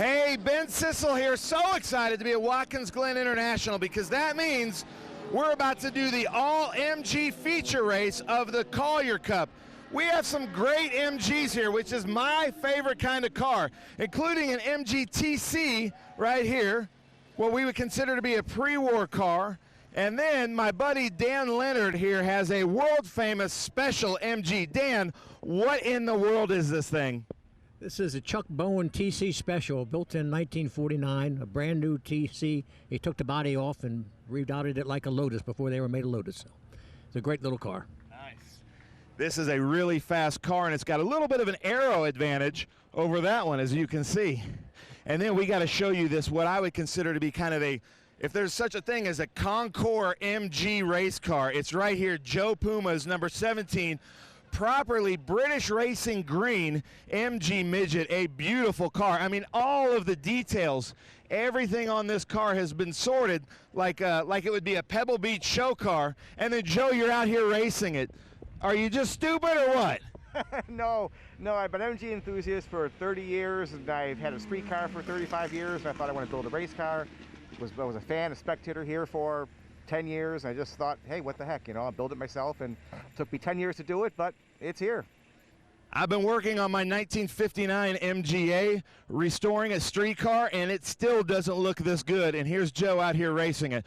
Hey, Ben Sissel here. So excited to be at Watkins Glen International because that means we're about to do the all-MG feature race of the Collier Cup. We have some great MGs here, which is my favorite kind of car, including an MG TC right here, what we would consider to be a pre-war car. And then my buddy Dan Leonard here has a world-famous special MG. Dan, what in the world is this thing? This is a Chuck Bowen TC Special, built in 1949, a brand new TC. He took the body off and redotted it like a Lotus before they were made a Lotus. So it's a great little car. Nice. This is a really fast car, and it's got a little bit of an aero advantage over that one, as you can see. And then we got to show you this, what I would consider to be kind of a, if there's such a thing as a Concours MG race car, it's right here. Joe Puma's number 17. Properly British Racing Green MG Midget, a beautiful car. I mean, all of the details, everything on this car has been sorted like it would be a Pebble Beach show car. And then, Joe, you're out here racing it. Are you just stupid or what? No, I've been an MG enthusiast for 30 years, and I've had a street car for 35 years, and I thought I wanted to build a race car. I was a fan, a spectator here for 10 years, and I just thought, hey, what the heck, you know, I'll build it myself, and it took me 10 years to do it, but it's here. I've been working on my 1959 MGA, restoring a street car, and it still doesn't look this good, and here's Joe out here racing it.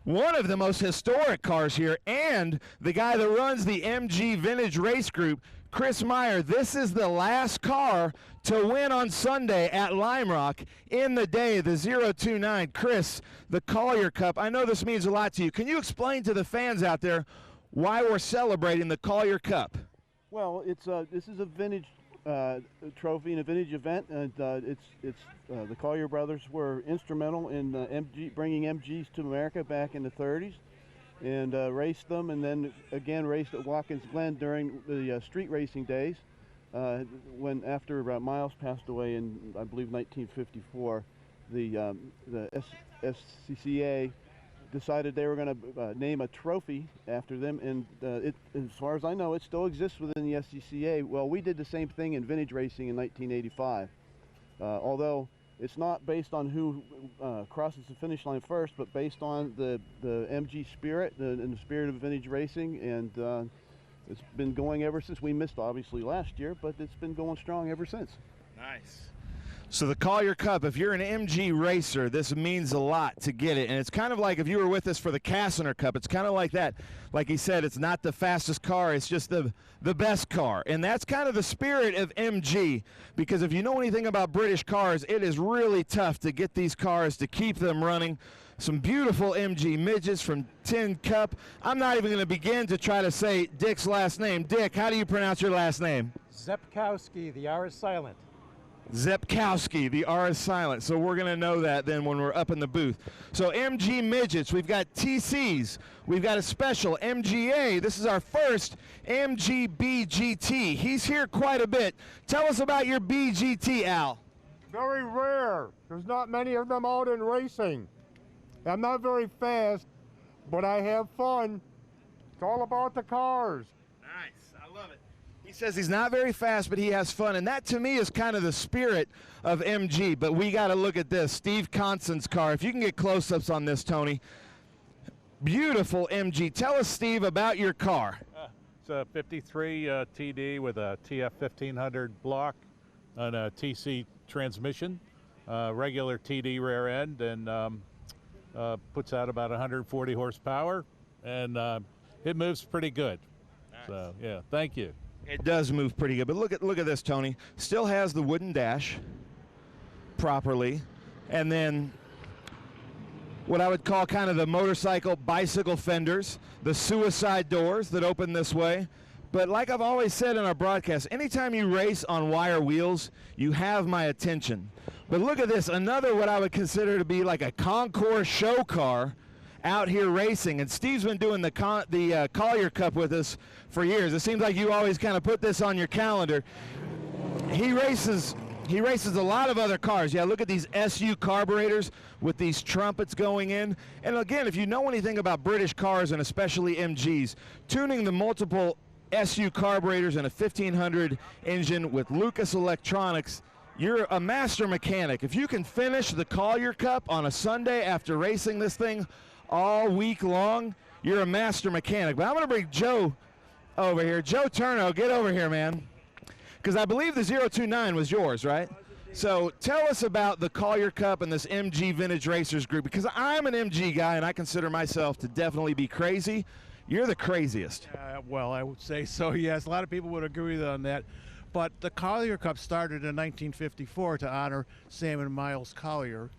One of the most historic cars here, and the guy that runs the MG Vintage Race Group, Chris Meyers. This is the last car to win on Sunday at Lime Rock in the day, the 029. Chris, the Collier Cup. I know this means a lot to you. Can you explain to the fans out there why we're celebrating the Collier Cup? Well, this is a vintage trophy and a vintage event, and the Collier brothers were instrumental in bringing MGs to America back in the 30s. And raced them, and then again raced at Watkins Glen during the street racing days. When after Miles passed away in, I believe, 1954, the SCCA decided they were going to name a trophy after them, and as far as I know, it still exists within the SCCA. Well, we did the same thing in vintage racing in 1985, although it's not based on who crosses the finish line first, but based on the MG spirit and the spirit of vintage racing, and it's been going ever since. We missed, obviously, last year, but it's been going strong ever since. Nice. So the Collier Cup, if you're an MG racer, this means a lot to get it. And it's kind of like if you were with us for the Cassiner Cup, it's kind of like that. Like he said, it's not the fastest car, it's just the best car. And that's kind of the spirit of MG, because if you know anything about British cars, it is really tough to get these cars to keep them running. Some beautiful MG midgets from Tin Cup. I'm not even going to begin to try to say Dick's last name. Dick, how do you pronounce your last name? Rzepkowski, the R is silent. Rzepkowski, the R is silent, so we're going to know that then when we're up in the booth. So MG midgets, we've got TCs, we've got a special MGA. This is our first MG BGT. He's here quite a bit. Tell us about your BGT, Al. Very rare. There's not many of them out in racing. I'm not very fast, but I have fun. It's all about the cars. Nice, I love it. He says he's not very fast, but he has fun, and that to me is kind of the spirit of MG. But we got to look at this, Steve Konsin's car. If you can get close-ups on this, Tony. Beautiful MG. Tell us, Steve, about your car. It's a 53 TD with a TF 1500 block and a TC transmission, regular TD rear end, and puts out about 140 horsepower, and it moves pretty good. Nice. So yeah, thank you. It does move pretty good, but look at this, Tony. Still has the wooden dash properly, and then what I would call kind of the motorcycle bicycle fenders, the suicide doors that open this way. But like I've always said in our broadcast, anytime you race on wire wheels, you have my attention. But look at this, another what I would consider to be like a Concours show car out here racing. And Steve's been doing the Collier Cup with us for years. It seems like you always kind of put this on your calendar. He races a lot of other cars. Yeah, look at these SU carburetors with these trumpets going in. And again, if you know anything about British cars and especially MGs, tuning the multiple SU carburetors and a 1500 engine with Lucas Electronics you're a master mechanic. If you can finish the Collier Cup on a Sunday after racing this thing all week long, you're a master mechanic. But I'm going to bring Joe over here. Joe Turno, get over here, man. Because I believe the 029 was yours, right? So tell us about the Collier Cup and this MG Vintage Racers group, because I'm an MG guy and I consider myself to definitely be crazy. You're the craziest. Well, I would say so, yes. A lot of people would agree on that. But the Collier Cup started in 1954 to honor Sam and Miles Collier.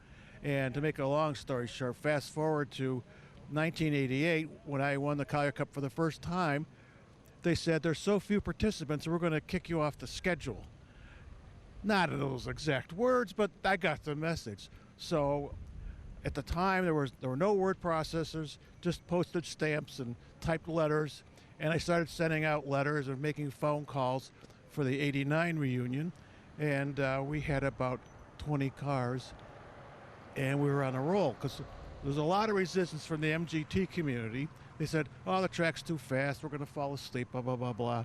And to make a long story short, fast forward to 1988, when I won the Collier Cup for the first time, they said there's so few participants, we're going to kick you off the schedule. Not in those exact words, but I got the message. So at the time, there were no word processors, just postage stamps and typed letters. And I started sending out letters and making phone calls for the '89 reunion. And we had about 20 cars, and we were on a roll because there was a lot of resistance from the MGT community. They said, oh, the track's too fast, we're going to fall asleep, blah, blah, blah, blah.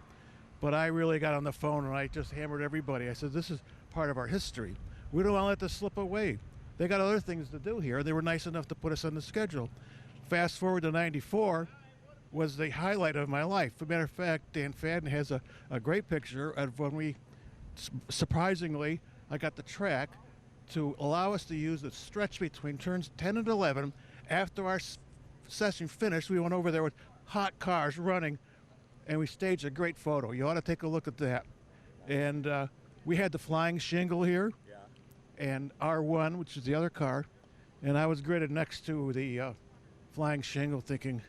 But I really got on the phone and I just hammered everybody. I said, this is part of our history. We don't want to let this slip away. They got other things to do here. They were nice enough to put us on the schedule. Fast forward to '94 was the highlight of my life. As a matter of fact, Dan Fadden has a great picture of when we, surprisingly, I got the track to allow us to use the stretch between turns 10 and 11. After our session finished, we went over there with hot cars running, and we staged a great photo. You ought to take a look at that. And we had the flying shingle here, and R1, which is the other car, and I was gridded next to the flying shingle thinking,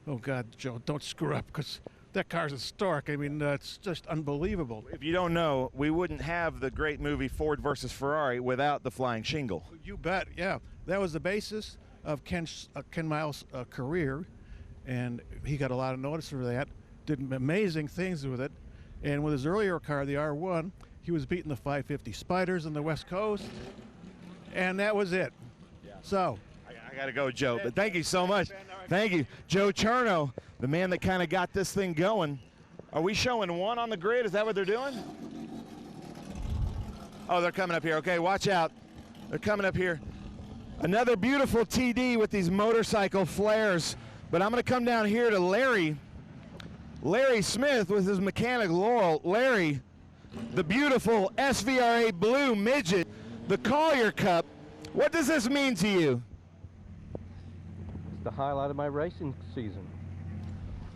oh God, Joe, don't screw up, because that car's historic. I mean, it's just unbelievable. If you don't know, we wouldn't have the great movie Ford versus Ferrari without the flying shingle. You bet, yeah. That was the basis of Ken Miles' career, and he got a lot of notice for that. Did amazing things with it. And with his earlier car, the R1, he was beating the 550 Spiders on the West Coast, and that was it. Yeah. So I got to go, Joe, but thank you so much. Thank you. Joe Turno, the man that kind of got this thing going. Are we showing one on the grid? Is that what they're doing? Oh, they're coming up here. Okay, watch out. They're coming up here. Another beautiful TD with these motorcycle flares. But I'm going to come down here to Larry Smith with his mechanic Laurel. Larry, the beautiful SVRA blue midget, the Collier Cup. What does this mean to you? It's the highlight of my racing season.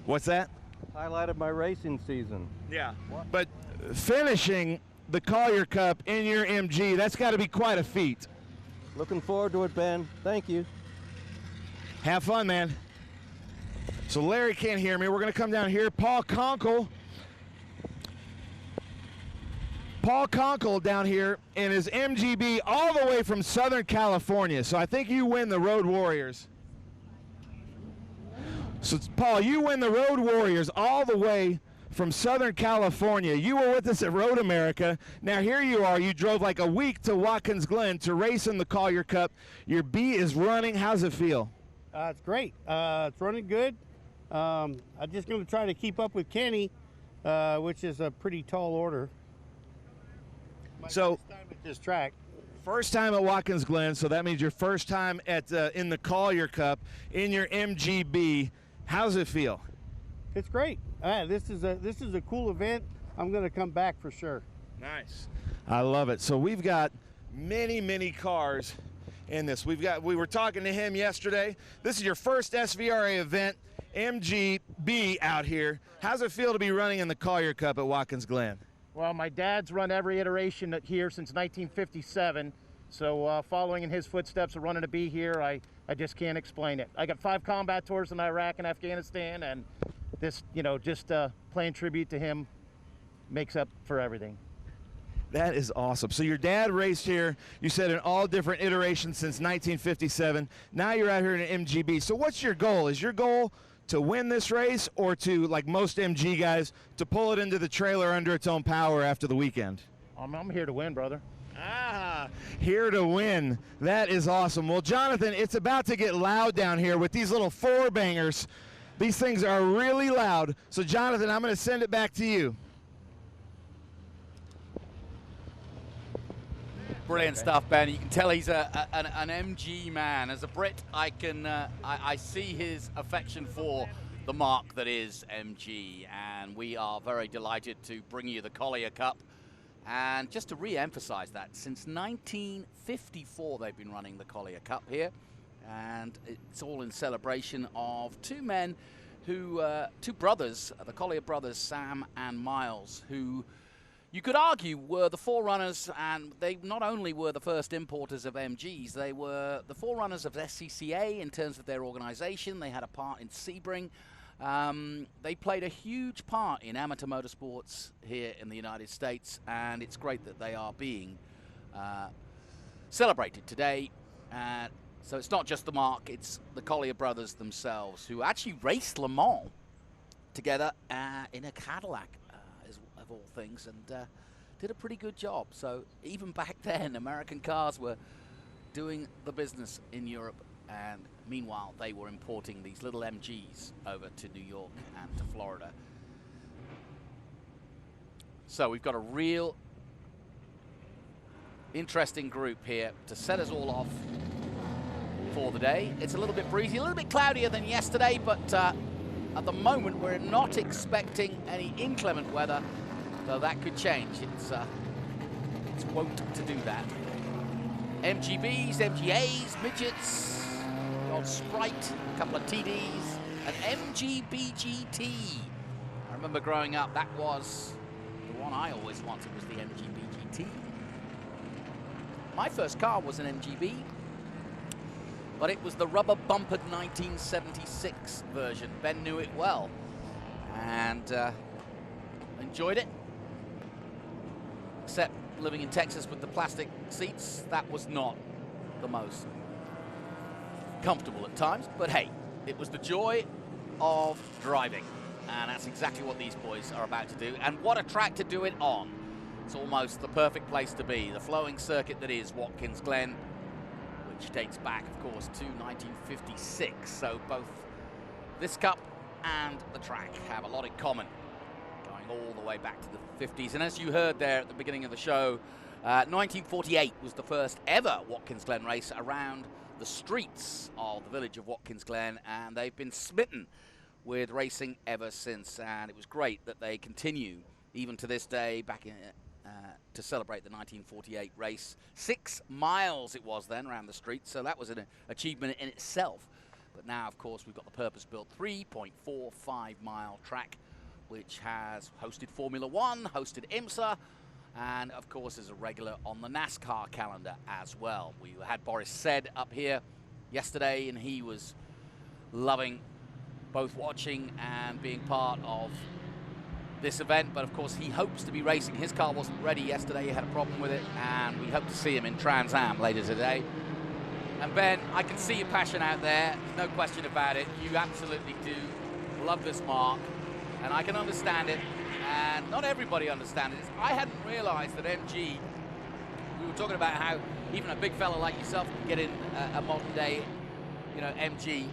What's that? Highlight of my racing season. Yeah. But finishing the Collier Cup in your MG, that's got to be quite a feat. Looking forward to it, Ben. Thank you. Have fun, man. So Larry can't hear me. We're going to come down here. Paul Konkle down here in his MGB all the way from Southern California. So I think you win the Road Warriors. So Paul, you win the Road Warriors all the way from Southern California. You were with us at Road America. Now here you are. You drove like a week to Watkins Glen to race in the Collier Cup. Your B is running. How's it feel? It's great. It's running good. I'm just going to try to keep up with Kenny, which is a pretty tall order. So first time at this track. First time at Watkins Glen, so that means your first time at in the Collier Cup in your MGB. How's it feel? It's great. This is a cool event. I'm going to come back for sure. Nice. I love it. So we've got many cars in this. We were talking to him yesterday. This is your first SVRA event, MGB out here. How's it feel to be running in the Collier Cup at Watkins Glen? Well, my dad's run every iteration here since 1957, so following in his footsteps of running a B here, I just can't explain it. I got 5 combat tours in Iraq and Afghanistan, and this, just playing tribute to him makes up for everything. That is awesome. So your dad raced here, you said, in all different iterations since 1957. Now you're out here in an MGB. So what's your goal? Is your goal to win this race, or to, like most MG guys, to pull it into the trailer under its own power after the weekend? I'm here to win, brother. Here to win. That is awesome. Well, Jonathan, it's about to get loud down here with these little 4-bangers. These things are really loud. So, Jonathan, I'm going to send it back to you. Brilliant stuff, Ben. You can tell he's an MG man. As a Brit, I see his affection for the mark that is MG, and we are very delighted to bring you the Collier Cup. And just to re-emphasize that, since 1954 they've been running the Collier Cup here, and it's all in celebration of two men who, two brothers, the Collier brothers, Sam and Miles, who you could argue were the forerunners, and they not only were the first importers of MGs, they were the forerunners of SCCA in terms of their organization. They had a part in Sebring. They played a huge part in amateur motorsports here in the United States, and it's great that they are being celebrated today. So it's not just the mark, it's the Collier brothers themselves, who actually raced Le Mans together in a Cadillac, of all things, and did a pretty good job. So even back then, American cars were doing the business in Europe, and meanwhile they were importing these little MGs over to New York and to Florida. So we've got a real interesting group here to set us all off for the day. It's a little bit breezy, a little bit cloudier than yesterday, but at the moment we're not expecting any inclement weather, though that could change. It's wont to do that. MGBs, MGAs, midgets, the old Sprite, a couple of TDs, an MGBGT. I remember growing up, that was the one I always wanted, was the MGBGT. My first car was an MGB, but it was the rubber bumpered 1976 version. Ben knew it well and enjoyed it. Except living in Texas with the plastic seats, that was not the most comfortable at times, but hey, it was the joy of driving, and that's exactly what these boys are about to do. And what a track to do it on. It's almost the perfect place to be, the flowing circuit that is Watkins Glen, which dates back, of course, to 1956. So both this cup and the track have a lot in common, going all the way back to the 50s. And as you heard there at the beginning of the show, 1948 was the first ever Watkins Glen race around the streets of the village of Watkins Glen, and they've been smitten with racing ever since. And it was great that they continue even to this day back in, to celebrate the 1948 race. 6 miles it was then around the street, so that was an achievement in itself. But now, of course, we've got the purpose-built 3.45-mile track, which has hosted Formula One, hosted IMSA, and of course is a regular on the NASCAR calendar as well. We had Boris Said up here yesterday, and he was loving both watching and being part of this event, but of course he hopes to be racing. His car wasn't ready yesterday, he had a problem with it, and we hope to see him in Trans Am later today. And Ben, I can see your passion out there, no question about it. You absolutely do love this mark, and I can understand it, and not everybody understands it. I hadn't realized that MG, we were talking about how even a big fella like yourself can get in a modern day, you know, MG.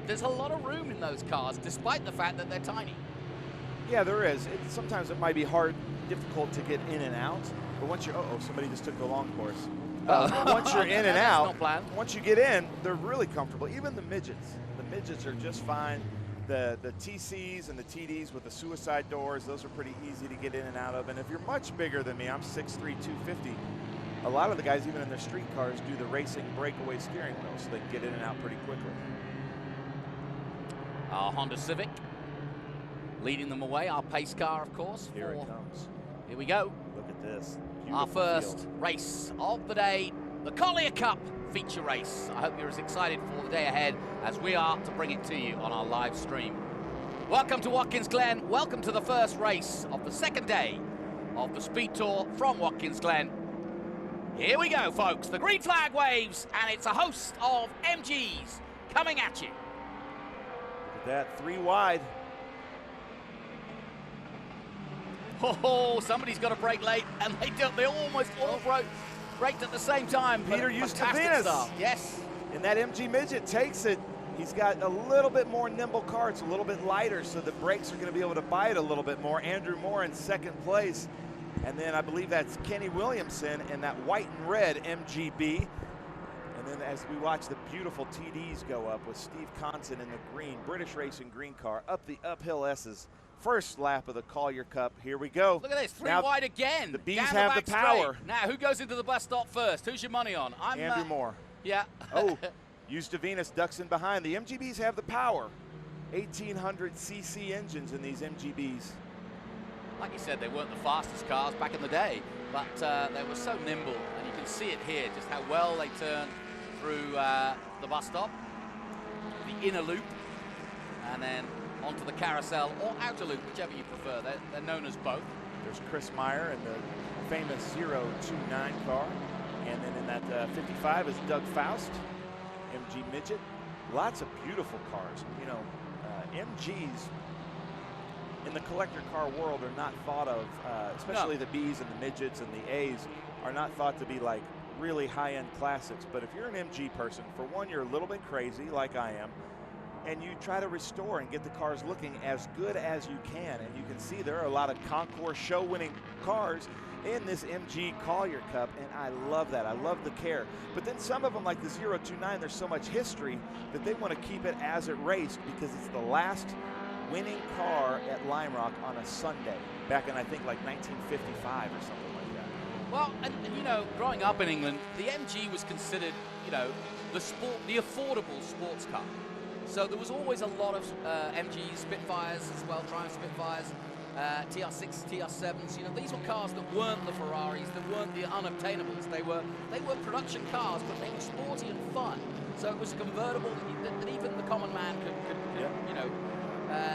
There's a lot of room in those cars, despite the fact that they're tiny. Yeah, there is. Sometimes it might be difficult to get in and out, but once you're, somebody just took the long course. Once you're in and out, once you get in, they're really comfortable. Even the midgets are just fine. The TCs and the TDs with the suicide doors, those are pretty easy to get in and out of. And if you're much bigger than me, I'm 6'3", 250, a lot of the guys, even in their street cars, do the racing breakaway steering wheel, so they can get in and out pretty quickly. Our Honda Civic leading them away, our pace car, of course. Here it comes. Here we go. Look at this. Beautiful our first field. Race of the day, the Collier Cup feature race. I hope you're as excited for the day ahead as we are to bring it to you on our live stream. Welcome to Watkins Glen. Welcome to the first race of the second day of the Speed Tour from Watkins Glen. Here we go, folks. The green flag waves, and it's a host of MGs coming at you. Look at that, 3 wide. Oh, somebody's got to brake late, and they almost all braked at the same time. Peter Uzdavinis. Yes. And that MG midget takes it. He's got a little bit more nimble car. It's a little bit lighter, so the brakes are going to be able to bite a little bit more. Andrew Moore in second place. And then I believe that's Kenny Williamson in that white and red MGB. And then as we watch the beautiful TDs go up with Steve Konsin in the green, British Racing green car, up the uphill S's. First lap of the Collier Cup. Here we go. Look at this, three now, wide again. The Bees Down have the back power. straight. Now, who goes into the bus stop first? Who's your money on? I'm Andrew Moore. Yeah. Oh, Uzdavinis ducks in behind. The MGBs have the power. 1,800 cc engines in these MGBs. Like you said, they weren't the fastest cars back in the day, but they were so nimble, and you can see it here, just how well they turn through the bus stop, the inner loop, and then onto the carousel or outer loop, whichever you prefer. They're known as both. There's Chris Meyer in the famous 029 car, and then in that 55 is Doug Faust, MG Midget. Lots of beautiful cars. You know, MGs in the collector car world are not thought of, especially the Bs and the Midgets and the As are not thought to be like really high-end classics. But if you're an MG person, for one, you're a little bit crazy like I am, and you try to restore and get the cars looking as good as you can. And you can see there are a lot of concours show-winning cars in this MG Collier Cup, and I love that. I love the care. But then some of them, like the 029, there's so much history that they want to keep it as it raced because it's the last winning car at Lime Rock on a Sunday back in, I think, like 1955 or something like that. Well, and you know, growing up in England, the MG was considered, you know, the affordable sports car. So there was always a lot of MG Spitfires as well, Triumph Spitfires, TR6, TR7s. You know, these were cars that weren't the Ferraris, that weren't the unobtainables. They were production cars, but they were sporty and fun. So it was convertible that even the common man could you know,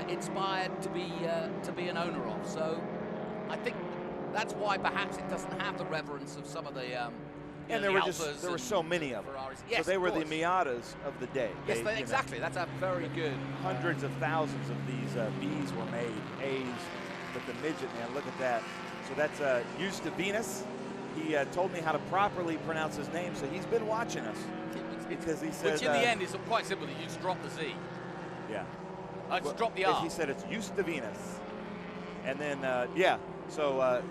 inspired to be an owner of. So I think that's why perhaps it doesn't have the reverence of some of the. And there were so many of them. Ferraris. Yes, so they were the Miatas of the day. Yes, exactly. That's a very good. Hundreds of thousands of these Bs were made, As, but the Midget, man, look at that. So that's Uzdavinis. He told me how to properly pronounce his name, so he's been watching us. Because he said, which in the end is quite simple. You just drop the Z. Yeah. Just drop the R. He said it's Uzdavinis. And then, yeah. So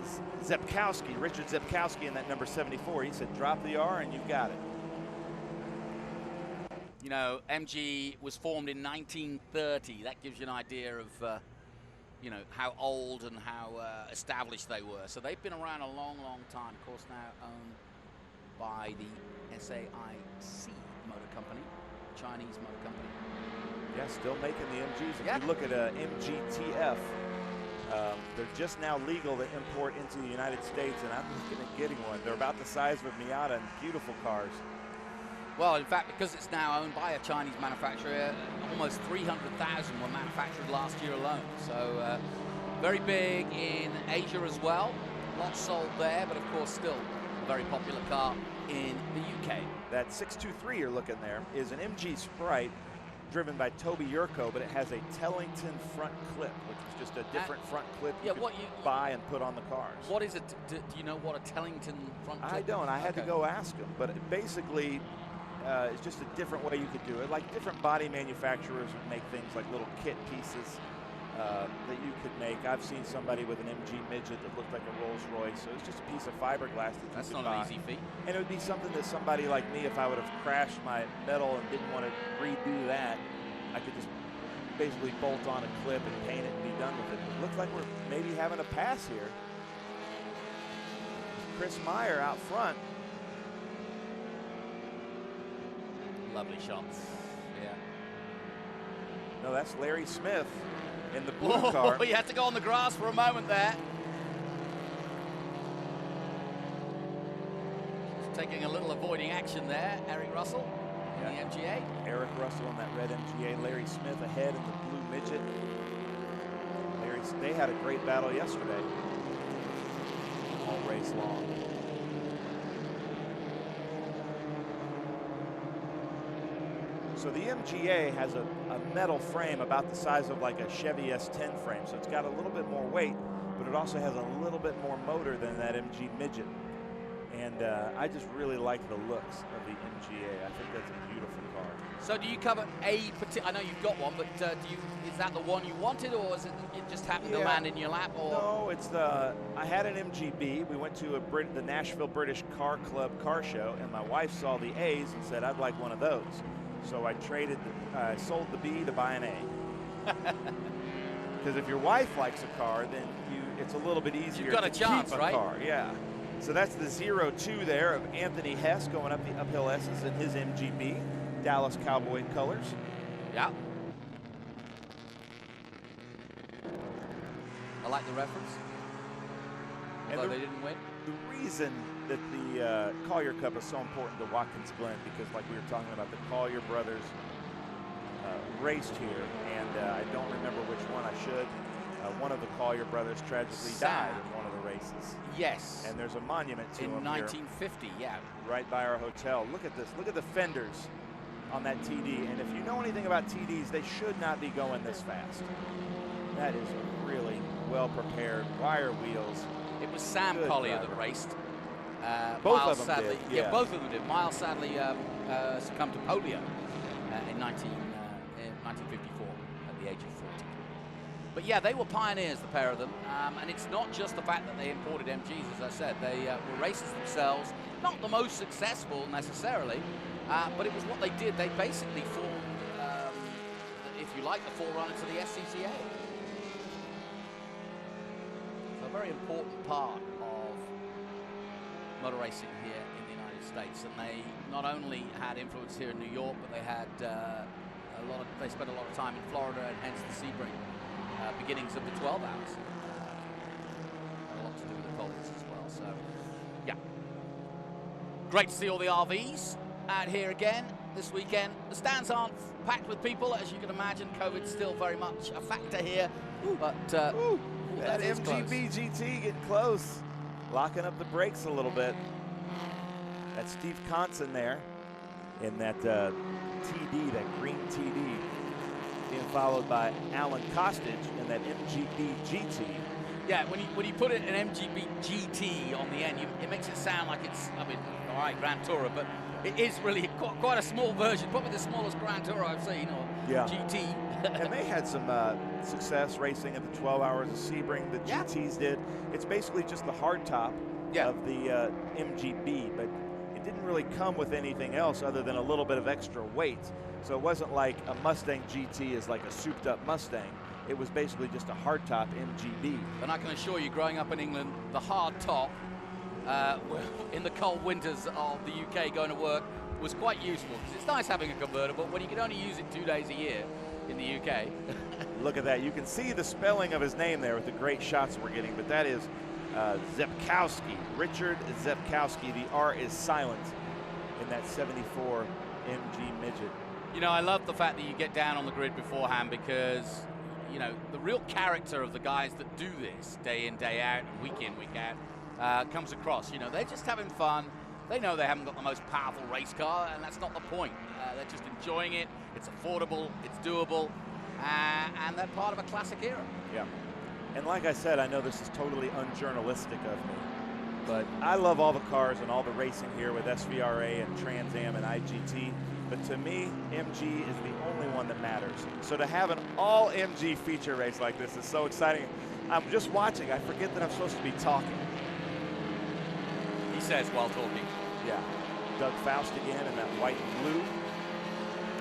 Rzepkowski, Richard Rzepkowski in that number 74, he said drop the R and you've got it. You know, MG was formed in 1930. That gives you an idea of, you know, how old and how established they were. So they've been around a long, long time. Of course, now owned by the SAIC Motor Company, Chinese motor company. Yeah, still making the MGs. If you look at MGTF, they're just now legal to import into the United States, and I'm looking at getting one. They're about the size of a Miata and beautiful cars. Well, in fact, because it's now owned by a Chinese manufacturer, almost 300,000 were manufactured last year alone. So very big in Asia as well. Lots sold there, but of course still a very popular car in the UK. That 623 you're looking there is an MG Sprite driven by Toby Yurko, but it has a Tellington front clip, which is just a different front clip you could buy and put on the cars. What is it? Do you know what a Tellington front clip I don't. I had to go ask him, but basically it's just a different way you could do it. Like different body manufacturers would make things like little kit pieces that you could make. I've seen somebody with an MG Midget that looked like a Rolls Royce, so it's just a piece of fiberglass that That's you could not buy. an easy feat. And it would be something that somebody like me, if I would have crashed my metal and didn't want to redo that, I could just basically bolt on a clip and paint it and be done with it. It looks like we're maybe having a pass here. Chris Meyer out front. Lovely shots. Yeah. No, that's Larry Smith in the blue Whoa, car. He had to go on the grass for a moment there. Just taking a little avoiding action there, Eric Russell in the MGA. Eric Russell in that red MGA. Larry Smith ahead in the blue Midget. They had a great battle yesterday. All race long. So the MGA has a metal frame about the size of like a Chevy S10 frame. So it's got a little bit more weight, but it also has a little bit more motor than that MG Midget. And I just really like the looks of the MGA. I think that's a beautiful car. So do you cover a particular, I know you've got one, but is that the one you wanted, or is it just happened to land in your lap? Or? No, it's I had an MGB. We went to the Nashville British Car Club car show, and my wife saw the A's and said, I'd like one of those. So I sold the B to buy an A. Because if your wife likes a car, then it's a little bit easier You've got to a chance, keep a right? car. Yeah. So that's the 0-2 there of Anthony Hess going up the uphill S's in his MGB, Dallas Cowboy colors. Yeah. I like the reference. Although they didn't win. The reason that the Collier Cup is so important to Watkins Glen, because like we were talking about, the Collier brothers raced here, and I don't remember which one I should. One of the Collier brothers tragically died in one of the races. Yes. And there's a monument to him in 1950, yeah. Right by our hotel. Look at this. Look at the fenders on that TD. And if you know anything about TDs, they should not be going this fast. That is a really well-prepared wire wheels. It was Sam Collier that raced. Both Miles of them sadly, did. Yeah, both of them did. Miles sadly succumbed to polio in 1954 at the age of 40. But yeah, they were pioneers, the pair of them. And it's not just the fact that they imported MGs, as I said. They were racers themselves, not the most successful necessarily, but it was what they did. They basically formed, if you like, the forerunner to the SCCA. So a very important part of motor racing here in the United States. And they not only had influence here in New York, but they had they spent a lot of time in Florida, and hence the Sebring. Beginnings of the 12 hours. A lot to do with the Colliers as well. So, yeah. Great to see all the RVs out here again this weekend. The stands aren't packed with people, as you can imagine. COVID's still very much a factor here. But that MGB GT getting close. Locking up the brakes a little bit. That's Steve Konsin there in that TD, that green TD. Being followed by Alan Costich in that MGB GT. Yeah, when you put it an MGB GT on the end, it makes it sound like it's, I mean, all right, Grand Tourer, but it is really quite a small version, probably the smallest Grand Tourer I've seen, or GT. And they had some success racing at the 12 Hours of Sebring. The GTs did. It's basically just the hardtop of the MGB, but it didn't really come with anything else other than a little bit of extra weight. So it wasn't like a Mustang GT is like a souped up Mustang. It was basically just a hardtop MGB. And I can assure you, growing up in England, the hard top in the cold winters of the UK going to work was quite useful, because it's nice having a convertible when you can only use it 2 days a year in the UK. Look at that. You can see the spelling of his name there with the great shots we're getting, but that is Rzepkowski, Richard Rzepkowski. The R is silent in that 74 MG midget. You know, I love the fact that you get down on the grid beforehand, because, you know, the real character of the guys that do this day in, day out, and week in, week out, comes across. You know, they're just having fun. They know they haven't got the most powerful race car, and that's not the point. They're just enjoying it. It's affordable. It's doable. And they're part of a classic era. Yeah. And like I said, I know this is totally unjournalistic of me, but I love all the cars and all the racing here with SVRA and Trans Am and IGT. But to me, MG is the only one that matters. So to have an all MG feature race like this is so exciting. I'm just watching. I forget that I'm supposed to be talking. He says while talking. Yeah. Doug Faust again in that white and blue.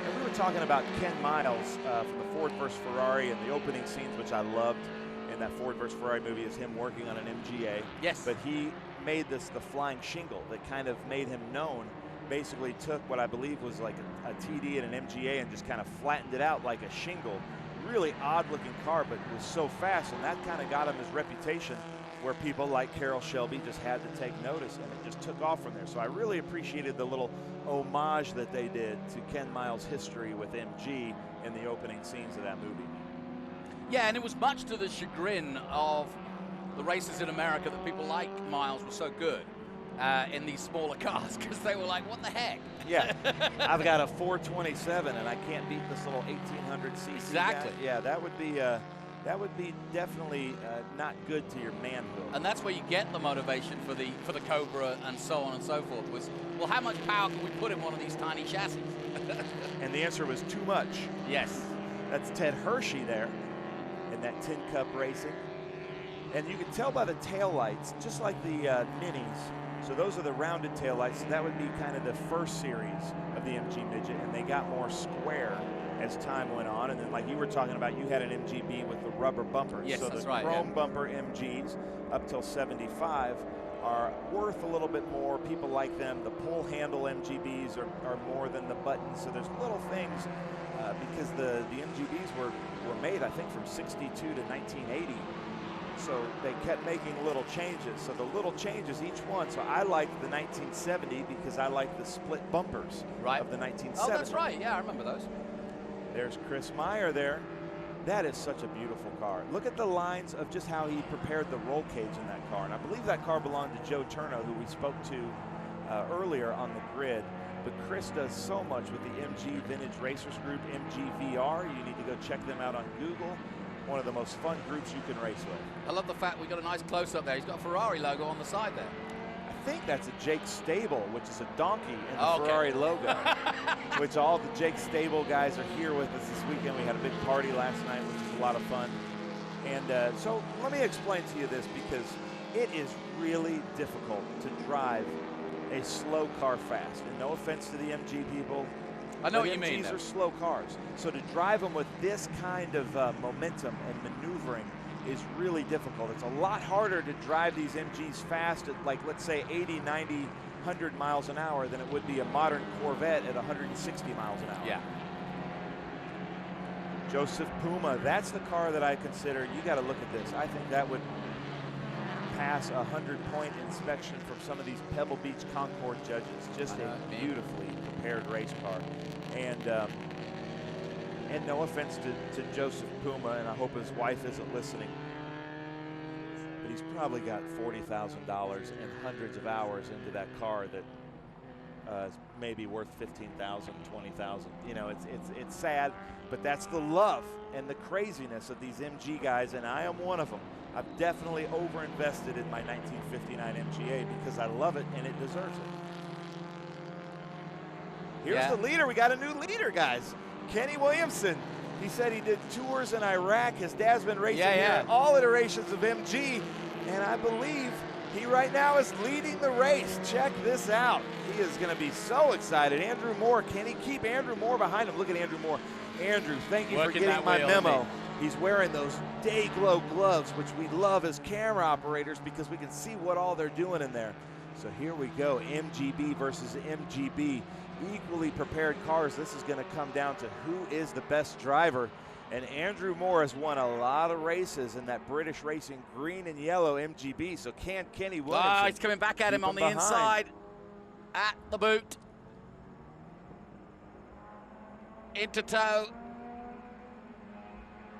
And we were talking about Ken Miles from the Ford vs. Ferrari and the opening scenes, which I loved in that Ford vs. Ferrari movie, is him working on an MGA. Yes. But he made this the flying shingle that kind of made him known. Basically took what I believe was like a TD and an MGA and just kind of flattened it out like a shingle. Really odd looking car, but it was so fast, and that kind of got him his reputation where people like Carroll Shelby just had to take notice, and it just took off from there. So I really appreciated the little homage that they did to Ken Miles' history with MG in the opening scenes of that movie. Yeah, and it was much to the chagrin of the racers in America that people like Miles were so good in these smaller cars, because they were like, what the heck? Yeah, I've got a 427 and I can't beat this little 1800 cc. Exactly. Guy. Yeah, that would be that would be definitely not good to your manhood. And that's where you get the motivation for the Cobra and so on and so forth. Was, well, how much power can we put in one of these tiny chassis? And the answer was too much. Yes. That's Ted Hershey there in that Tin Cup racing. And you can tell by the taillights, just like the minis. So those are the rounded taillights. So that would be kind of the first series of the MG Midget, and they got more square as time went on. And then, like you were talking about, you had an MGB with the rubber bumpers. Yes, so that's the right, chrome yeah. bumper MGs up till 75 are worth a little bit more. People like them. The pull handle MGBs are more than the buttons. So there's little things because the MGBs were made, I think, from 62 to 1980. So they kept making little changes. So the little changes each one. So I liked the 1970 because I like the split bumpers of the 1970. Oh, that's right. Yeah, I remember those. There's Chris Meyer there. That is such a beautiful car. Look at the lines of just how he prepared the roll cage in that car. And I believe that car belonged to Joe Turno, who we spoke to earlier on the grid. But Chris does so much with the MG Vintage Racers Group, MGVR. You need to go check them out on Google. One of the most fun groups you can race with. I love the fact we got a nice close-up there. He's got a Ferrari logo on the side there. I think that's a Jake Stable, which is a donkey in the Ferrari logo, which all the Jake Stable guys are here with us this weekend. We had a big party last night, which is a lot of fun. And so let me explain to you this, because it is really difficult to drive a slow car fast. And no offense to the MG people, I know what you mean. MGs are slow cars. So to drive them with this kind of momentum and maneuvering is really difficult. It's a lot harder to drive these MGs fast at, like, let's say 80, 90, 100 miles an hour than it would be a modern Corvette at 160 miles an hour. Yeah. Joseph Puma, that's the car that I consider. You got to look at this. I think that would pass a 100-point inspection from some of these Pebble Beach Concord judges. Just a beautifully prepared race car. And no offense to Joseph Puma, and I hope his wife isn't listening, but he's probably got $40,000 and hundreds of hours into that car that is maybe worth $15,000, $20,000. You know, it's sad, but that's the love and the craziness of these MG guys, and I am one of them. I've definitely overinvested in my 1959 MGA because I love it and it deserves it. Here's the leader. We got a new leader, guys. Kenny Williamson. He said he did tours in Iraq. His dad's been racing here all iterations of MG, and I believe he right now is leading the race. Check this out. He is going to be so excited. Andrew Moore. Can he keep Andrew Moore behind him? Look at Andrew Moore. Andrew, thank you for getting my memo. He's wearing those day glow gloves, which we love as camera operators because we can see what all they're doing in there. So here we go, MGB versus MGB. Equally prepared cars. This is going to come down to who is the best driver. And Andrew Moore has won a lot of races in that British Racing green and yellow MGB. So can Kenny Williamson? Oh, he's coming back at him on the inside. At the boot. Into tow.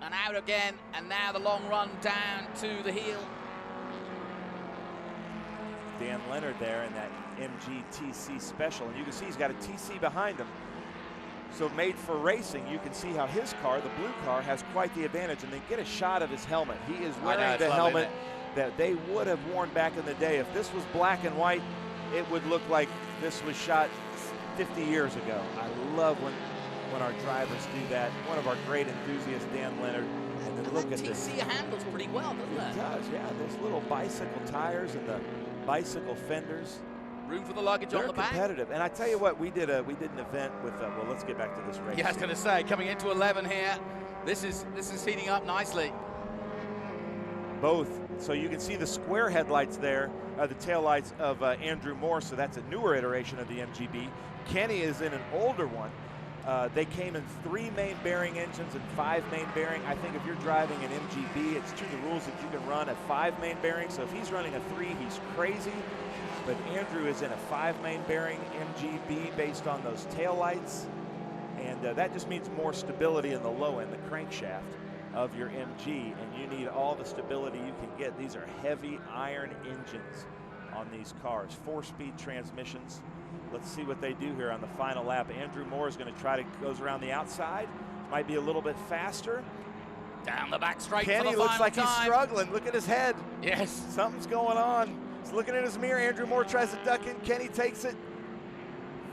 And out again. And now the long run down to the heel. Dan Leonard there in that MG TC Special, and you can see he's got a TC behind him. So made for racing, you can see how his car, the blue car, has quite the advantage. And then get a shot of his helmet. He is wearing the helmet that they would have worn back in the day. If this was black and white, it would look like this was shot 50 years ago. I love when our drivers do that. One of our great enthusiasts, Dan Leonard. And then look at this. TC handles pretty well, doesn't it? It does, yeah. Those little bicycle tires and the bicycle fenders. Room for the luggage on the back. They're competitive. And I tell you what, we did an event with, well, let's get back to this race. Yeah, I was going to say, coming into 11 here, this is heating up nicely. Both. So you can see the square headlights there, the taillights of Andrew Moore, so that's a newer iteration of the MGB. Kenny is in an older one. They came in 3 main bearing engines and 5 main bearing. I think if you're driving an MGB, it's to the rules that you can run a 5 main bearing. So if he's running a 3, he's crazy. But Andrew is in a 5 main bearing MGB based on those taillights. And that just means more stability in the low end, the crankshaft of your MG. And you need all the stability you can get. These are heavy iron engines on these cars. 4-speed transmissions. Let's see what they do here on the final lap. Andrew Moore is going to try to goes around the outside. Might be a little bit faster. Down the back straight Kenny for the looks final like time. he's struggling. Look at his head. Yes. Something's going on. He's looking in his mirror. Andrew Moore tries to duck in. Kenny takes it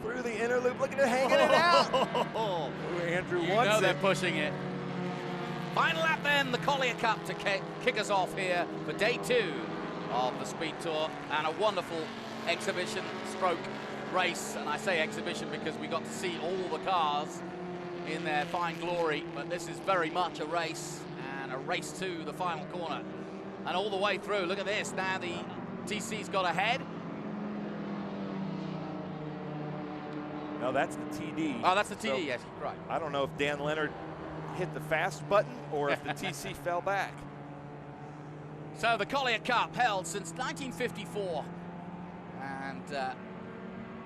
through the inner loop. Look at it hanging it out. Ooh, Andrew You wants know it. they're pushing it. Final lap then, the Collier Cup to kick us off here for day 2 of the Speed Tour, and a wonderful exhibition stroke race. And I say exhibition because we got to see all the cars in their fine glory, but this is very much a race, and a race to the final corner. And all the way through, look at this, now the TC's got ahead. No, that's the TD. Oh, that's the TD, So, yes, right. I don't know if Dan Leonard hit the fast button or if the TC fell back. So the Collier Cup held since 1954, and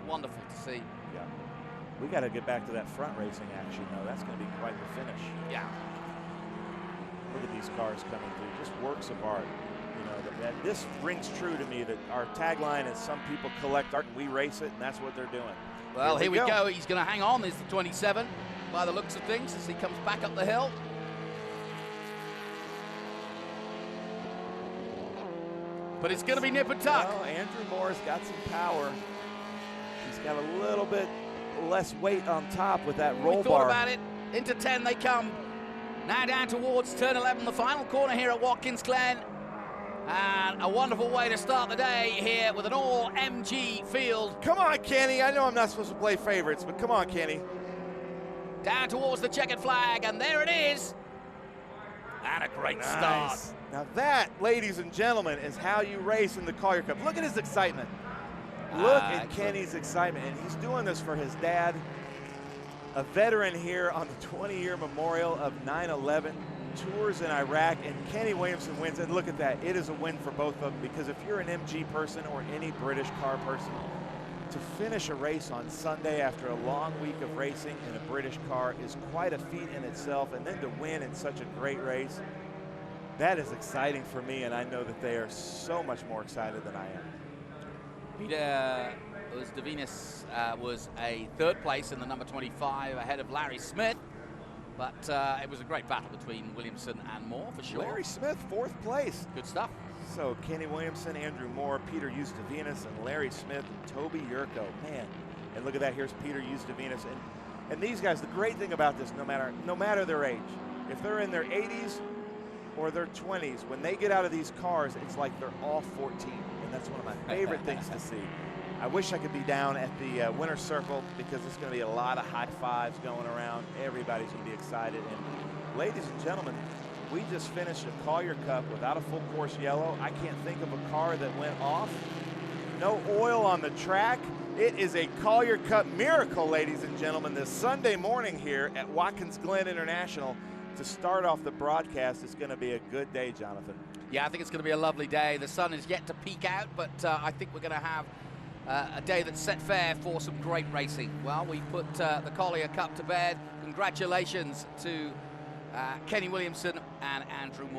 wonderful to see. Yeah. We got to get back to that front racing action, though. That's going to be quite the finish. Yeah. Look at these cars coming through, just works of art. You know, that this rings true to me that our tagline is some people collect art and we race it, and that's what they're doing. Well, here we go. He's going to hang on. There's the 27 by the looks of things as he comes back up the hill. But it's going to be nip and tuck. Well, Andrew Moore's got some power. He's got a little bit less weight on top with that roll We thought bar. about it. Into 10 they come. Now down towards turn 11, the final corner here at Watkins Glen. And a wonderful way to start the day here with an all MG field. Come on, Kenny. I know I'm not supposed to play favorites, but come on, Kenny. Down towards the checkered flag, and there it is. And a great start. Now that, ladies and gentlemen, is how you race in the Collier Cup. Look at his excitement. Look at Kenny's excitement, and he's doing this for his dad, a veteran here on the 20-year memorial of 9/11. Tours in Iraq, and Kenny Williamson wins. And look at that, it is a win for both of them, because if you're an MG person or any British car person, to finish a race on Sunday after a long week of racing in a British car is quite a feat in itself, and then to win in such a great race, that is exciting for me, and I know that they are so much more excited than I am. Peter Uzdavinis was a 3rd place in the number 25 ahead of Larry Smith. But it was a great battle between Williamson and Moore, for sure. Larry Smith, 4th place. Good stuff. So Kenny Williamson, Andrew Moore, Peter Uzdavinis, and Larry Smith, and Toby Yurko. Man, and look at that, here's Peter Uzdavinis. And these guys, the great thing about this, no matter their age, if they're in their 80s or their 20s, when they get out of these cars, it's like they're all 14. And that's one of my favorite things to see. I wish I could be down at the winner's circle, because there's going to be a lot of high fives going around. Everybody's going to be excited. And ladies and gentlemen, we just finished a Collier Cup without a full course yellow. I can't think of a car that went off. No oil on the track. It is a Collier Cup miracle, ladies and gentlemen, this Sunday morning here at Watkins Glen International. To start off the broadcast, it's going to be a good day, Jonathan. Yeah, I think it's going to be a lovely day. The sun is yet to peek out, but I think we're going to have a day that's set fair for some great racing. Well, we put the Collier Cup to bed. Congratulations to Kenny Williamson and Andrew Moore.